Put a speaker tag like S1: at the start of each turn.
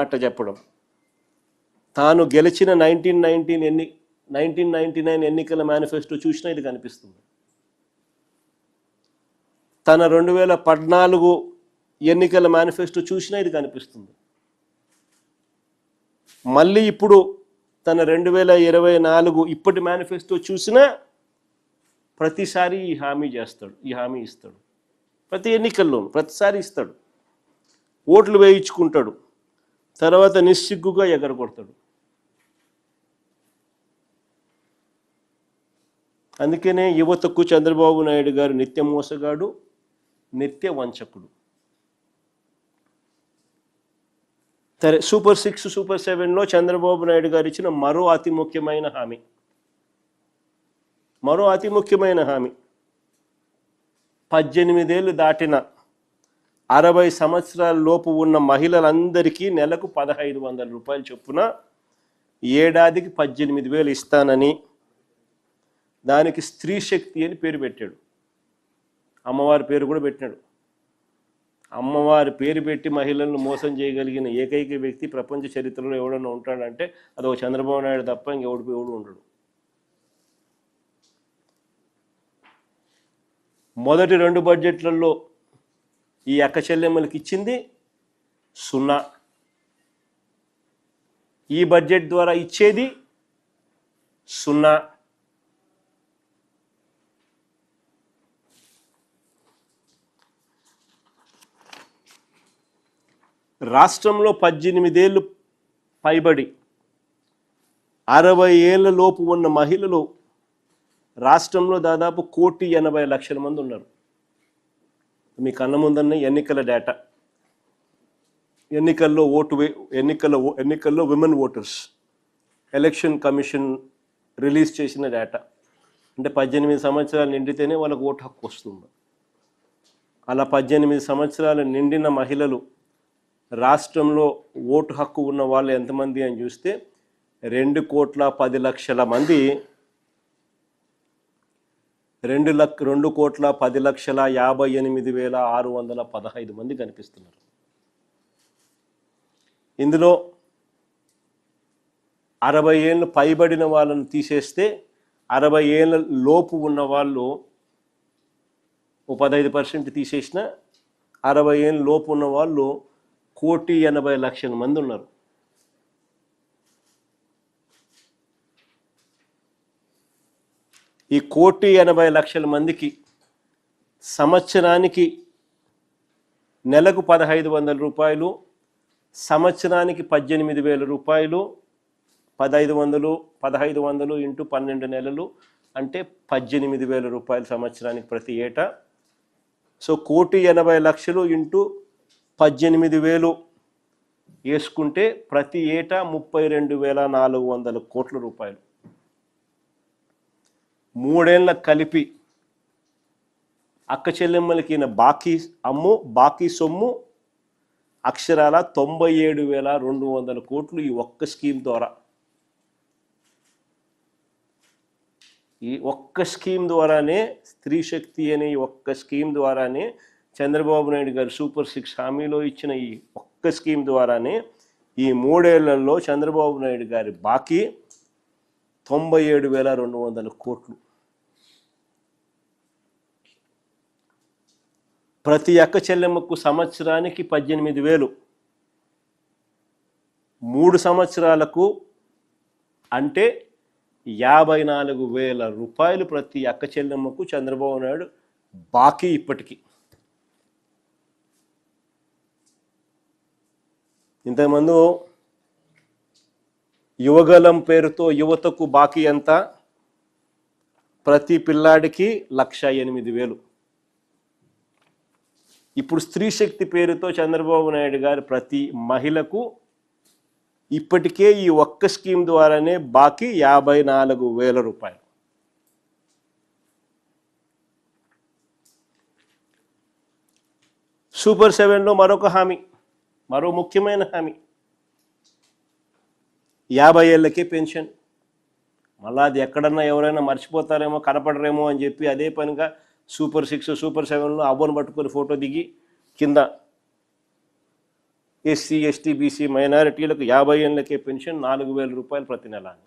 S1: అట్ట చెప్పడం. తాను గెలిచిన 1999 ఎన్నికల మేనిఫెస్టో చూసినా ఇది కనిపిస్తుంది. తన 2014 ఎన్నికల మేనిఫెస్టో చూసినా ఇది కనిపిస్తుంది. మళ్ళీ ఇప్పుడు తన 2024 ఇప్పటి మేనిఫెస్టో చూసినా ప్రతిసారి ఈ హామీ ఇస్తాడు. ప్రతి ఎన్నికల్లోనూ ప్రతిసారి ఇస్తాడు. ఓట్లు వేయించుకుంటాడు, తర్వాత నిస్సిగ్గుగా ఎగరగొడతాడు. అందుకనే యువతకు చంద్రబాబు నాయుడు గారు నిత్య మోసగాడు, నిత్య వంచకుడు. సరే, సూపర్ 6, సూపర్ 7లో చంద్రబాబు నాయుడు గారు ఇచ్చిన మరో అతి ముఖ్యమైన హామీ 18 ఏళ్ళు దాటిన 60 సంవత్సరాల లోపు ఉన్న మహిళలందరికీ నెలకు 1500 రూపాయలు చొప్పున ఏడాదికి 18,000 ఇస్తానని, దానికి స్త్రీ శక్తి అని పేరు పెట్టాడు. అమ్మవారి పేరు కూడా పెట్టినాడు. అమ్మవారి పేరు పెట్టి మహిళలను మోసం చేయగలిగిన ఏకైక వ్యక్తి ప్రపంచ చరిత్రలో ఎవడన్నా ఉంటాడంటే అది ఒక చంద్రబాబు నాయుడు తప్ప ఇంకెవడు ఉండడు. మొదటి 2 బడ్జెట్లలో ఈ అక్క చెల్లెమ్మలకి ఇచ్చింది 0. ఈ బడ్జెట్ ద్వారా ఇచ్చేది 0. రాష్ట్రంలో 18 ఏళ్ళు పైబడి 60 ఏళ్ల లోపు ఉన్న మహిళలు రాష్ట్రంలో దాదాపు 1,80,00,000 మంది ఉన్నారు. మీ కన్న ముందన్న ఎన్నికల డేటా, ఎన్నికల్లో women voters election commission release చేసిన డేటా. అంటే 18 సంవత్సరాలు నిండితేనే వాళ్ళకు ఓటు హక్కు వస్తుంది. అలా 18 సంవత్సరాలు నిండిన మహిళలు రాష్ట్రంలో ఓటు హక్కు ఉన్న వాళ్ళు ఎంతమంది అని చూస్తే 2,10,00,000 మంది. 2,10,58,615 మంది కనిపిస్తున్నారు. ఇందులో 60 ఏళ్ళు పైబడిన వాళ్ళను తీసేస్తే 60 ఏళ్ళ లోపు ఉన్న వాళ్ళు 15% తీసేసిన 60 ఏళ్ళ లోపు ఉన్న వాళ్ళు 1,80,00,000 మంది ఉన్నారు. ఈ 1,80,00,000 మందికి సంవత్సరానికి నెలకు 1,500 రూపాయలు, సంవత్సరానికి 18,000 రూపాయలు, 1,500 ఇంటూ 12 నెలలు అంటే 18,000 రూపాయలు సంవత్సరానికి ప్రతి ఏటా. సో 1,80,00,000 ఇంటూ 18,000 వేసుకుంటే ప్రతి ఏటా 32,400 కోట్ల రూపాయలు. 3 ఏళ్ళ కలిపి అక్క చెల్లెమ్మలకి బాకీ సొమ్ము అక్షరాల 97,200 కోట్లు ఈ ఒక్క స్కీమ్ ద్వారా. ఈ ఒక్క స్కీమ్ ద్వారానే, స్త్రీ శక్తి అనే ఈ ఒక్క స్కీమ్ ద్వారానే, చంద్రబాబు నాయుడు గారు సూపర్ 6 హామీలో ఇచ్చిన ఈ ఒక్క స్కీమ్ ద్వారానే ఈ 3 ఏళ్లలో చంద్రబాబు నాయుడు గారి బాకీ 97,200 కోట్లు. ప్రతి అక్క చెల్లెమ్మకు సంవత్సరానికి 18,000, 3 సంవత్సరాలకు అంటే 54,000 రూపాయలు ప్రతి అక్క చెల్లెమ్మకు చంద్రబాబు నాయుడు బాకీ. ఇప్పటికీ ఇంతకుముందు యువగలం పేరుతో యువతకు బాకీ ఎంత? ప్రతి పిల్లాడికి 1,08,000. ఇప్పుడు స్త్రీ శక్తి పేరుతో చంద్రబాబు నాయుడు గారు ప్రతి మహిళకు ఇప్పటికే ఈ ఒక్క స్కీమ్ ద్వారానే బాకీ 54,000 రూపాయలు. సూపర్ 7లో మరొక హామీ, మరో ముఖ్యమైన హామీ 50 ఏళ్ళకే పెన్షన్. మళ్ళీ అది ఎక్కడన్నా ఎవరైనా మర్చిపోతారేమో, కనపడరేమో అని చెప్పి అదే పనిగా సూపర్ 6, సూపర్ 7లో అవ్వను పట్టుకొని ఫోటో దిగి కింద ఎస్సీ ఎస్టీ బీసీ మైనారిటీలకు 50 ఏళ్ళకే పెన్షన్ 4,000 రూపాయలు ప్రతి నెల అని.